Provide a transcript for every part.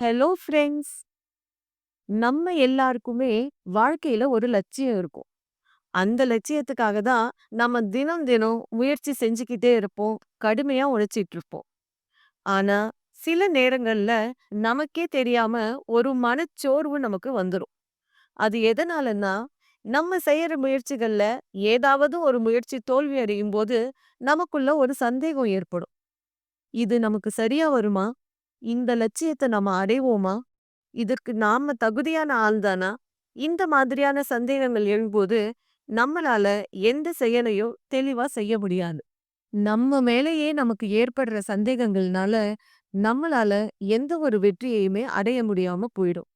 Hello friends. நம்ம எல்லாருக்குமே வாழ்க்கையில ஒரு லட்சியம் இருக்கும். அந்த லட்சியத்துக்காக தான் நம்ம தினம் தினம் முயற்சி செஞ்சுக்கிட்டே இருப்போம். கடுமையா உழைச்சிட்டு இருப்போம். ஆனா, சில நேரங்கள்ல நமக்கே தெரியாம ஒரு மனச்சோர்வு நமக்கு வந்துரும். அது எதனாலன்னா, நம்ம செய்யற முயற்சிகள்ல ஏதாவது ஒரு முயற்சி தோல்வி அடையும்போது, நமக்குள்ள ஒரு சந்தேகம் ஏற்படும். இது நமக்கு சரியா வருமா? இந்த லட்சியத்த நம்ம அடைவோமா? இதற்கு நாம தகுதியான ஆள் தானா? இந்த மாதிரியான சந்தேகங்கள் எழும்போது, நம்மளால எந்த செயலையும் தெளிவா செய்ய முடியாது. நம்ம மேலேயே நமக்கு ஏற்படுற சந்தேகங்கள்னால, நம்மளால எந்த ஒரு வெற்றியையுமே அடைய முடியாம போயிடும்.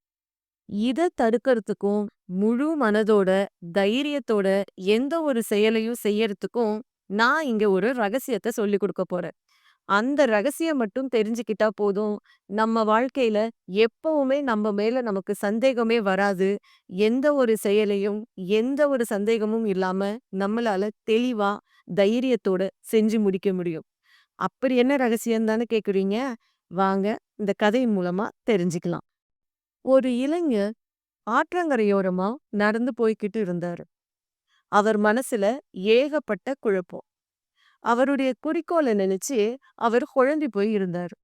இத தடுக்கிறதுக்கும், முழு மனதோட, தைரியத்தோட எந்த ஒரு செயலையும் செய்யறதுக்கும், நான் இங்க ஒரு ரகசியத்த சொல்லிக் குடுக்க போறேன். அந்த ரகசியம் மட்டும் தெரிஞ்சுக்கிட்டா போதும். நம்ம வாழ்க்கையில எப்பவுமே நம்ம மேல நமக்கு சந்தேகமே வராது. எந்த ஒரு செயலையும், எந்த ஒரு சந்தேகமும் இல்லாம நம்மளால தெளிவா, தைரியத்தோட செஞ்சு முடிக்க முடியும். அப்படி என்ன ரகசியம் தானே கேட்குறீங்க? வாங்க இந்த கதையின் மூலமா தெரிஞ்சுக்கலாம். ஒரு இளைஞர் ஆற்றங்கரையோரமா நடந்து போய்க்கிட்டு இருந்தாரு. அவர் மனசுல ஏகப்பட்ட குழப்பம். அவருடைய குறிக்கோள நினைச்சு அவர் குழம்பி போய் இருந்தாரு.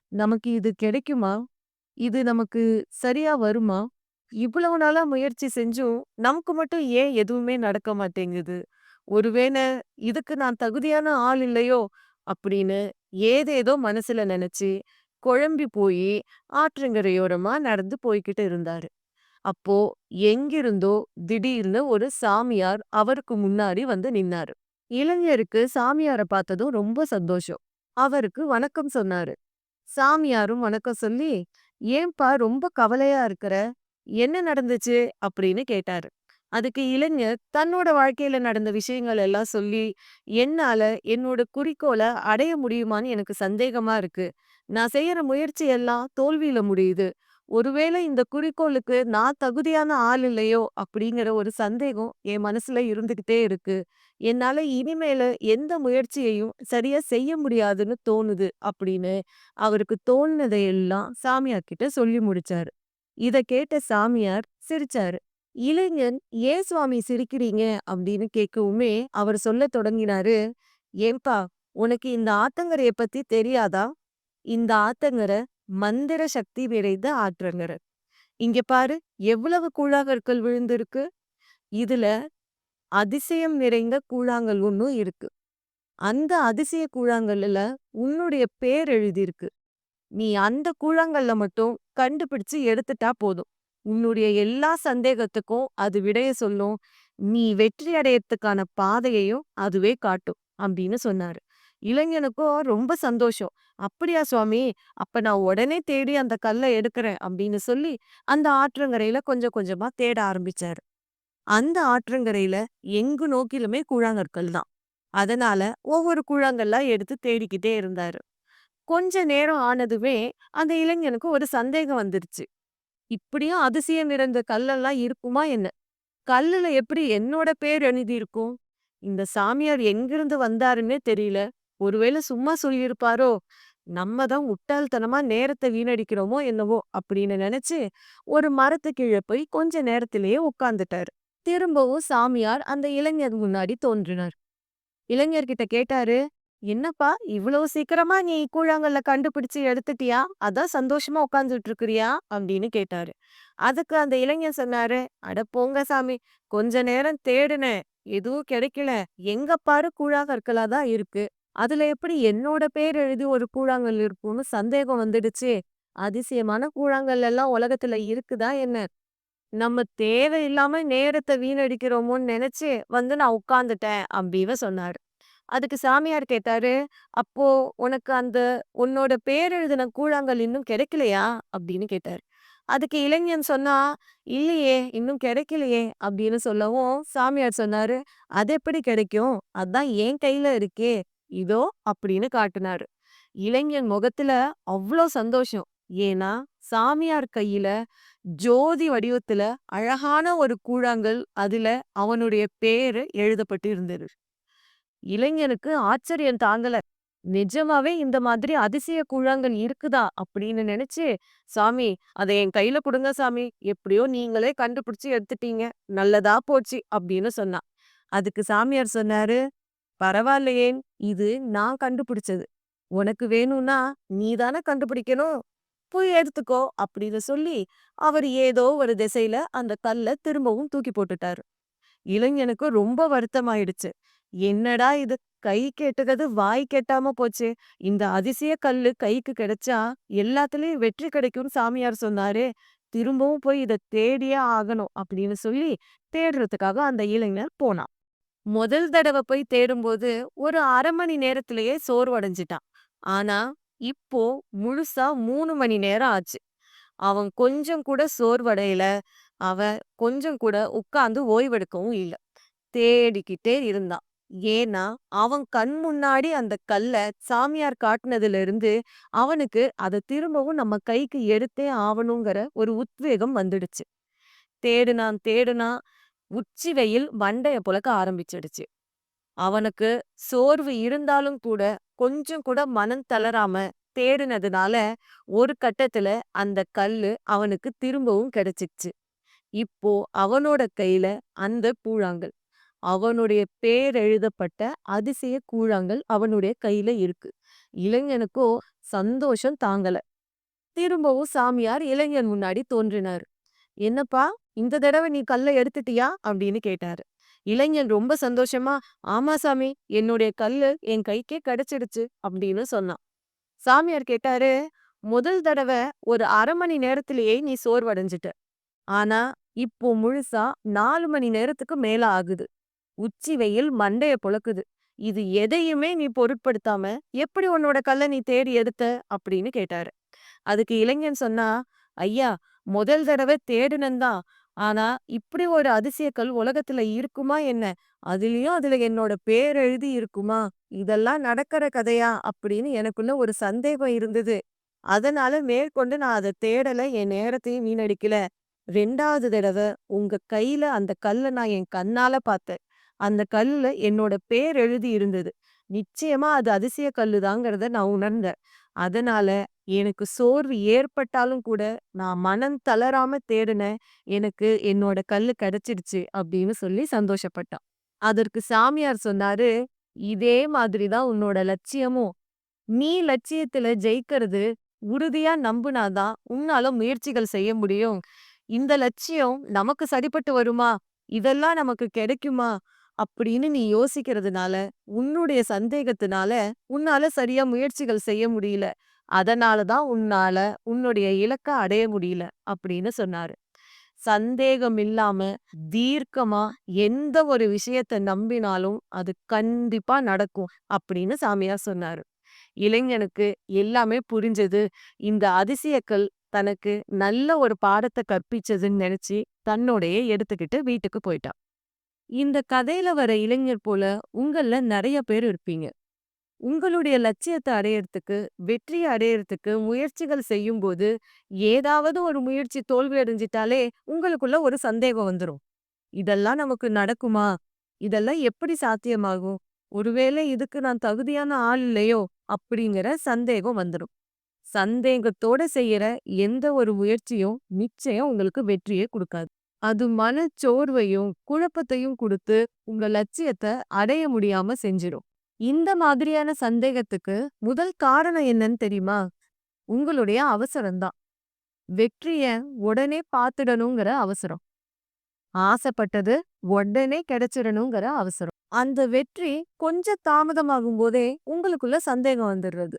நமக்கு இது கிடைக்குமா? இது நமக்கு சரியா வருமா? இவ்வளவு நாளா முயற்சி செஞ்சும், நமக்கு மட்டும் ஏன் எதுவுமே நடக்க மாட்டேங்குது? ஒருவேள இதுக்கு நான் தகுதியான ஆள் இல்லையோ? அப்படின்னு ஏதேதோ மனசுல நெனச்சு, குழம்பி போயி ஆற்றங்கரையோரமா நடந்து போய்க்கிட்டு இருந்தாரு. அப்போ எங்கிருந்தோ திடீர்னு ஒரு சாமியார் அவருக்கு முன்னாடி வந்து நின்னாரு. இளைஞருக்கு சாமியார பார்த்ததும் ரொம்ப சந்தோஷம். அவருக்கு வணக்கம் சொன்னாரு. சாமியாரும் வணக்கம் சொல்லி, "ஏன்பா ரொம்ப கவலையா இருக்கிற? என்ன நடந்துச்சு?" அப்படின்னு கேட்டாரு. அதுக்கு இளைஞர் தன்னோட வாழ்க்கையில நடந்த விஷயங்கள் எல்லாம் சொல்லி, "என்னால என்னோட குறிக்கோள அடைய முடியுமான்னு எனக்கு சந்தேகமா இருக்கு. நான் செய்யற முயற்சி எல்லாம் தோல்வியில முடியுது. ஒருவேளை இந்த குறிக்கோளுக்கு நான் தகுதியான ஆள் இல்லையோ?" அப்படிங்கிற ஒரு சந்தேகம் என் மனசுல இருந்துகிட்டே இருக்கு. என்னால இனிமேலு எந்த முயற்சியையும் சரியா செய்ய முடியாதுன்னு தோணுது அப்படின்னு அவருக்கு தோணுனதையெல்லாம் சாமியார் கிட்ட சொல்லி முடிச்சாரு. இத கேட்ட சாமியார் சிரிச்சாரு. இளைஞன் "ஏன் சுவாமி சிரிக்கிறீங்க?" அப்படின்னு கேட்கவுமே அவர் சொல்லத் தொடங்கினாரு. "ஏன்பா, உனக்கு இந்த ஆத்தங்கரைய பத்தி தெரியாதா? இந்த ஆத்தங்கரை மந்திர சக்தி நிறைந்த ஆற்றங்கரை. இங்க பாரு, எவ்வளவு கூழாங்கற்கள் விழுந்திருக்கு. இதுல அதிசயம் நிறைந்த கூழாங்கல் ஒண்ணும் இருக்கு. அந்த அதிசய கூழாங்கல்லுல உன்னுடைய பேர் எழுதியிருக்கு. நீ அந்த கூழாங்கல்ல மட்டும் கண்டுபிடிச்சு எடுத்துட்டா போதும். உன்னுடைய எல்லா சந்தேகத்துக்கும் அது விடைய சொல்லும். நீ வெற்றி அடையறதுக்கான பாதையையும் அதுவே காட்டும்." அப்படின்னு சொன்னாரு. இளைஞனுக்கும் ரொம்ப சந்தோஷம். "அப்படியா சுவாமி? அப்ப நான் உடனே தேடி அந்த கல்ல எடுக்கிறேன்." அப்படின்னு சொல்லி அந்த ஆற்றங்கரையில கொஞ்சம் கொஞ்சமா தேட ஆரம்பிச்சாரு. அந்த ஆற்றங்கரையில எங்கு நோக்கிலுமே கூழாங்கற்கள் தான். அதனால ஒவ்வொரு கூழாங்கல்லா எடுத்து தேடிக்கிட்டே இருந்தாரு. கொஞ்ச நேரம் ஆனதுமே அந்த இளைஞனுக்கு ஒரு சந்தேகம் வந்துருச்சு. இப்படியும் அதிசயம் நிறைந்த கல்லெல்லாம் இருக்குமா என்ன? கல்லுல எப்படி என்னோட பேர் எழுதியிருக்கும்? இந்த சாமியார் எங்கிருந்து வந்தாருன்னே தெரியல. ஒருவேளை சும்மா சொல்லியிருப்பாரோ? நம்ம தான் முட்டாள்தனமா நேரத்த வீணடிக்கிறோமோ என்னவோ அப்படின்னு நினைச்சு ஒரு மரத்துக்கு கீழ போய் கொஞ்ச நேரத்திலேயே உட்கார்ந்துட்டாரு. திரும்பவும் சாமியார் அந்த இளைஞர் முன்னாடி தோன்றினார். இளைஞர்கிட்ட கேட்டாரு, "என்னப்பா இவ்வளவு சீக்கிரமா நீ கூழாங்கல்ல கண்டுபிடிச்சு எடுத்துட்டியா? அதான் சந்தோஷமா உட்கார்ந்துட்டு இருக்கிறியா?" அப்படின்னு கேட்டாரு. அதுக்கு அந்த இளைஞன் சொன்னாரு, "அட போங்க சாமி, கொஞ்ச நேரம் தேடுனேன். எதுவும் கிடைக்கல. எங்க பாரு கூழாங்கற்களா தான் இருக்கு. அதுல எப்படி என்னோட பேர் எழுதி ஒரு கூழாங்கல் இருக்கும்னு சந்தேகம் வந்துடுச்சு. அதிசயமான கூழாங்கல் எல்லாம் உலகத்துல இருக்குதா என்ன? நம்ம தேவையில்லாம நேரத்த வீணடிக்கிறோமோன்னு நெனச்சு வந்து நான் உட்கார்ந்துட்டேன்." அப்படின்னு சொன்னாரு. அதுக்கு சாமியார் கேட்டாரு, "அப்போ உனக்கு அந்த உன்னோட பேர் எழுதின கூழாங்கல் இன்னும் கிடைக்கலையா?" அப்படின்னு கேட்டாரு. அதுக்கு இளைஞன் சொன்னா, "இல்லையே, இன்னும் கிடைக்கலையே." அப்படின்னு சொல்லவும், சாமியார் சொன்னாரு, "அது எப்படி கிடைக்கும்? அதான் என் கையில இருக்கே. இதோ." அப்படின்னு காட்டுனாரு. இளைஞன் முகத்துல அவ்ளோ சந்தோஷம். ஏன்னா, சாமியார் கையில ஜோதி வடிவத்துல அழகான ஒரு கூழாங்கல், அதுல அவனுடைய பேரு எழுதப்பட்டு இருந்தது. இளைஞனுக்கு ஆச்சரியம் தாங்கல. நிஜமாவே இந்த மாதிரி அதிசய கூழாங்கல் இருக்குதா அப்படின்னு நினைச்சு, "சாமி அத என் கையில குடுங்க சாமி. எப்படியோ நீங்களே கண்டுபிடிச்சு எடுத்துட்டீங்க. நல்லதா போச்சு" அப்படின்னு சொன்னா. அதுக்கு சாமியார் சொன்னாரு, "பரவாயில்லையேன், இது நான் கண்டுபிடிச்சது. உனக்கு வேணும்னா நீ தானே கண்டுபிடிக்கணும். போய் எடுத்துக்கோ" அப்படின்னு சொல்லி, அவர் ஏதோ ஒரு திசையில அந்த கல்ல திரும்பவும் தூக்கி போட்டுட்டாரு. இளைஞனுக்கு ரொம்ப வருத்தமாயிடுச்சு. என்னடா இது! கை கெட்டுறது வாய் கெட்டாம போச்சே! இந்த அதிசய கல்லு கைக்கு கிடைச்சா, எல்லாத்துலயும் வெற்றி கிடைக்கும்னு சாமியார் சொன்னாரே! திரும்பவும் போய் இத தேடியே ஆகணும் அப்படின்னு சொல்லி, தேடுறதுக்காக அந்த இளைஞர் போனான். முதல் தடவ போய் தேடும்போது, ஒரு 1/2 மணி நேரத்திலேயே சோர்வடைஞ்சுட்டான். ஆனா, இப்போ முழுசா 3 மணி நேரம் ஆச்சு. அவன் கொஞ்சம் கூட சோர்வடையல. அவன் கொஞ்சம் கூட உட்கார்ந்து ஓய்வெடுக்கவும் இல்ல. தேடிக்கிட்டே இருந்தான். ஏன்னா, அவன் கண் முன்னாடி அந்த கல்ல சாமியார் காட்டுனதிலிருந்து, அவனுக்கு அத திரும்பவும் நம்ம கைக்கு எடுத்தே ஆவணுங்கிற ஒரு உத்வேகம் வந்துடுச்சு. தேடுனான், தேடுனான். உச்சி வெயில் மண்டைய புழக்க ஆரம்பிச்சிடுச்சு. அவனுக்கு சோர்வு இருந்தாலும் கூட, கொஞ்சம் கூட மனம் தளராம தேடுனதுனால, ஒரு கட்டத்துல அந்த கல்லு அவனுக்கு திரும்பவும் கிடைச்சிச்சு. இப்போ அவனோட கையில அந்த கூழாங்கல். அவனுடைய பேர் எழுதப்பட்ட அதிசய கூழாங்கல் அவனுடைய கையில இருக்கு. இளைஞனுக்கோ சந்தோஷம் தாங்கல. திரும்பவும் சாமியார் இளைஞன் முன்னாடி தோன்றினாரு. "என்னப்பா, இந்த தடவ நீ கல்ல எடுத்துட்டியா?" அப்படின்னு கேட்டாரு. இளைஞன் ரொம்ப சந்தோஷமா, "ஆமா சாமி, என்னுடைய கல்லு என் கைக்கே கிடைச்சிடுச்சு" அப்படின்னு சொன்னான். சாமியார் கேட்டாரு, "முதல் தடவ ஒரு 1/2 மணி நேரத்திலேயே நீ சோர்வடைஞ்சுட்ட. ஆனா, இப்போ முழுசா 4 மணி நேரத்துக்கு மேல ஆகுது. உச்சி வெயில் மண்டைய பொளக்குது. இது எதையுமே நீ பொருட்படுத்தாம, எப்படி உன்னோட கல்ல நீ தேடி எடுத்த?" அப்படின்னு கேட்டாரு. அதுக்கு இளைஞன் சொன்னா, "ஐயா, முதல் தடவ தேடுனேன் தான். ஆனா, இப்படி ஒரு அதிசய கல் உலகத்துல இருக்குமா என்ன? அதுலயும் என்னோட பேர் எழுதி இருக்குமா? இதெல்லாம் நடக்கிற கதையா?" அப்படின்னு எனக்குள்ள ஒரு சந்தேகம் இருந்தது. அதனால மேற்கொண்டு நான் அத தேடல, என் நேரத்தையும் வீணடிக்கல. 2வது தடவ உங்க கையில அந்த கல்ல நான் என் கண்ணால பார்த்தேன். அந்த கல்லுல என்னோட பேர் எழுதி இருந்தது. நிச்சயமா அது அதிசய கல்லு தாங்கிறத நான் உணர்ந்தேன். அதனால எனக்கு சோர்வு ஏற்பட்டாலும் கூட நான் மனம் தளராம தேடுனேன். எனக்கு என்னோட கல்லு கிடைச்சிடுச்சு அப்படின்னு சொல்லி சந்தோஷப்பட்டான். அதற்கு சாமியார் சொன்னாரு, "இதே மாதிரி தான் உன்னோட லட்சியமும். நீ லட்சியத்துல ஜெயிக்கிறது உறுதியா நம்புனாதான் உன்னால முயற்சிகள் செய்ய முடியும். இந்த லட்சியம் நமக்கு சரிப்பட்டு வருமா? இதெல்லாம் நமக்கு கிடைக்குமா? அப்படின்னு நீ யோசிக்கிறதுனால, உன்னுடைய சந்தேகத்தினால, உன்னால சரியா முயற்சிகள் செய்ய முடியல. அதனால தான் உன்னால உன்னுடைய இலக்க அடைய முடியல" அப்படின்னு சொன்னாரு. சந்தேகம் இல்லாம, தீர்க்கமா எந்த ஒரு விஷயத்த நம்பினாலும், அது கண்டிப்பா நடக்கும் அப்படின்னு சாமியார் சொன்னாரு. இளைஞனுக்கு எல்லாமே புரிஞ்சது. இந்த அதிசயக்கல் தனக்கு நல்ல ஒரு பாடத்த கற்பிச்சதுன்னு நெனச்சு, தன்னோடயே எடுத்துக்கிட்டு வீட்டுக்கு போயிட்டான். இந்த கதையில வர இளைஞர் போல உங்கள்ல நெறைய பேர் இருப்பீங்க. உங்களுடைய லட்சியத்த அடையறதுக்கு, வெற்றிய அடையறதுக்கு முயற்சிகள் செய்யும்போது, ஏதாவது ஒரு முயற்சி தோல்வி அடைஞ்சிட்டாலே, உங்களுக்குள்ள ஒரு சந்தேகம் வந்துரும். இதெல்லாம் நமக்கு நடக்குமா? இதெல்லாம் எப்படி சாத்தியமாகும்? ஒருவேளை இதுக்கு நான் தகுதியான ஆள் இல்லையோ? அப்படிங்கிற சந்தேகம் வந்துரும். சந்தேகத்தோட செய்யற எந்த ஒரு முயற்சியும் நிச்சயம் உங்களுக்கு வெற்றியே குடுக்காது. அது மனச்சோர்வையும், குழப்பத்தையும் குடுத்து, உங்க லட்சியத்த அடைய முடியாம செஞ்சிரும். இந்த மாதிரியான சந்தேகத்துக்கு முதல் காரணம் என்னன்னு தெரியுமா? உங்களுடைய அவசரம் தான். வெற்றிய உடனே பாத்துடணுங்கிற அவசரம். ஆசைப்பட்டது உடனே கிடைச்சிரணுங்கிற அவசரம். அந்த வெற்றி கொஞ்சம் தாமதமாகும் போதே உங்களுக்குள்ள சந்தேகம் வந்துடுறது.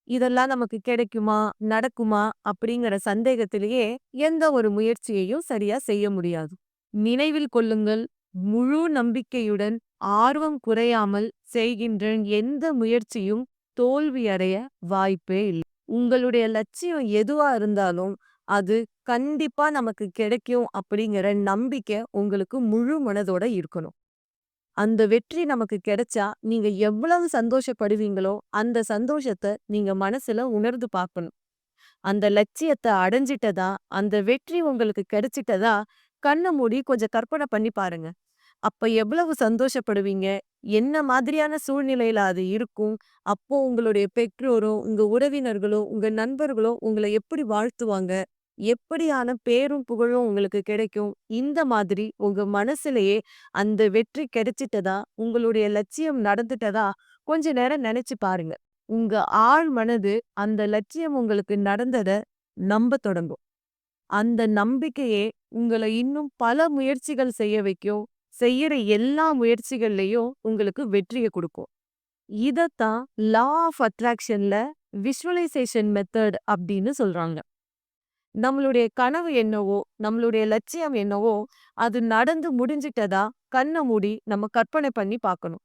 இதெல்லாம் நமக்கு கிடைக்குமா? நடக்குமா? அப்படிங்கிற சந்தேகத்திலேயே எந்த ஒரு முயற்சியையும் சரியா செய்ய முடியாது. நினைவில் கொள்ளுங்கள், முழு நம்பிக்கையுடன், ஆர்வம் குறையாமல் செய்கின்ற எந்த முயற்சியும் தோல்வியடைய வாய்ப்பே இல்ல. உங்களுடைய லட்சியம் எதுவா இருந்தாலும், அது கண்டிப்பா நமக்கு கிடைக்கும் அப்படிங்கிற நம்பிக்கை உங்களுக்கு முழு மனதோட இருக்கணும். அந்த வெற்றி நமக்கு கிடைச்சா, நீங்க எவ்வளவு சந்தோஷப்படுவீங்களோ, அந்த சந்தோஷத்த நீங்க மனசுல உணர்ந்து பார்க்கணும். அந்த லட்சியத்த அடைஞ்சிட்டதா, அந்த வெற்றி உங்களுக்கு கிடைச்சிட்டதா, கண்ண மூடி கொஞ்சம் கற்பனை பண்ணி பாருங்க. அப்ப எவ்வளவு சந்தோஷப்படுவீங்க? என்ன மாதிரியான சூழ்நிலையில அது இருக்கும்? அப்போ உங்களுடைய பெற்றோரோ, உங்க உறவினர்களோ, உங்க நண்பர்களோ உங்கள எப்படி வாழ்த்துவாங்க? எப்படியான பேரும், புகழும் உங்களுக்கு கிடைக்கும்? இந்த மாதிரி உங்க மனசுலயே அந்த வெற்றி கிடைச்சிட்டதா? உங்களுடைய லட்சியம் நடந்துட்டதா? கொஞ்ச நேரம் நெனச்சு பாருங்க. உங்க ஆழ் மனது அந்த லட்சியம் உங்களுக்கு நடந்தத நம்பத் தொடங்கும். அந்த நம்பிக்கையே உங்கள இன்னும் பல முயற்சிகள் செய்ய வைக்கும். செய்யற எல்லா முயற்சிகள்லயும் உங்களுக்கு வெற்றிய குடுக்கும். இதத்தான் லா ஆஃப் அட்ராக்ஷன்ல விஷுவலைசேஷன் மெத்தட் அப்படின்னு சொல்றாங்க. நம்மளுடைய கனவு என்னவோ, நம்மளுடைய லட்சியம் என்னவோ, அது நடந்து முடிஞ்சிட்டதா கண்ண மூடி நம்ம கற்பனை பண்ணி பார்க்கணும்.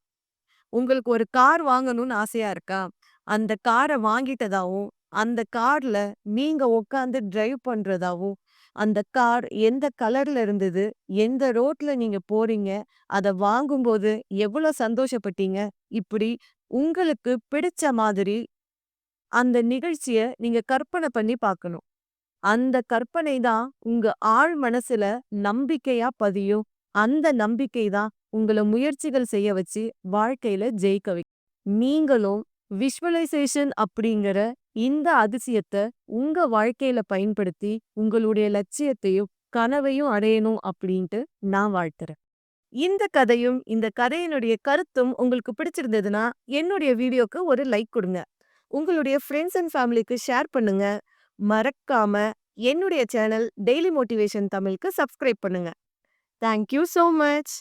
உங்களுக்கு ஒரு கார் வாங்கணும்னு ஆசையா இருக்கா? அந்த கார வாங்கிட்டதாவும், அந்த கார்ல நீங்க உட்கார்ந்து டிரைவ் பண்றதாவும், அந்த கார் எந்த கலர்ல இருந்தது? எந்த ரோட்ல நீங்க போறீங்க? அத வாங்கும்போது எவ்வளோ சந்தோஷப்பட்டீங்க? இப்படி உங்களுக்கு பிடிச்ச மாதிரி அந்த நிகழ்ச்சிய நீங்க கற்பனை பண்ணி பார்க்கணும். அந்த கற்பனை தான் உங்க ஆழ் மனசுல நம்பிக்கையா பதியும். அந்த நம்பிக்கை தான் உங்கள முயற்சிகள் செய்ய வச்சு வாழ்க்கையில ஜெயிக்க வைக்கும். நீங்களும் விஷுவலைசேஷன் அப்படிங்கிற இந்த அதிசயத்த உங்க வாழ்க்கையில பயன்படுத்தி உங்களுடைய லட்சியத்தையும், கனவையும் அடையணும் அப்படின்ட்டு நான் வாழ்த்துறேன். இந்த கதையும், இந்த கதையினுடைய கருத்தும் உங்களுக்கு பிடிச்சிருந்ததுன்னா, என்னுடைய வீடியோக்கு ஒரு லைக் குடுங்க. உங்களுடைய ஃப்ரெண்ட்ஸ் அண்ட் ஃபேமிலிக்கு ஷேர் பண்ணுங்க. மறக்காம என்னுடைய சேனல் டெய்லி மோட்டிவேஷன் தமிழுக்கு சப்ஸ்கிரைப் பண்ணுங்க. Thank you so much.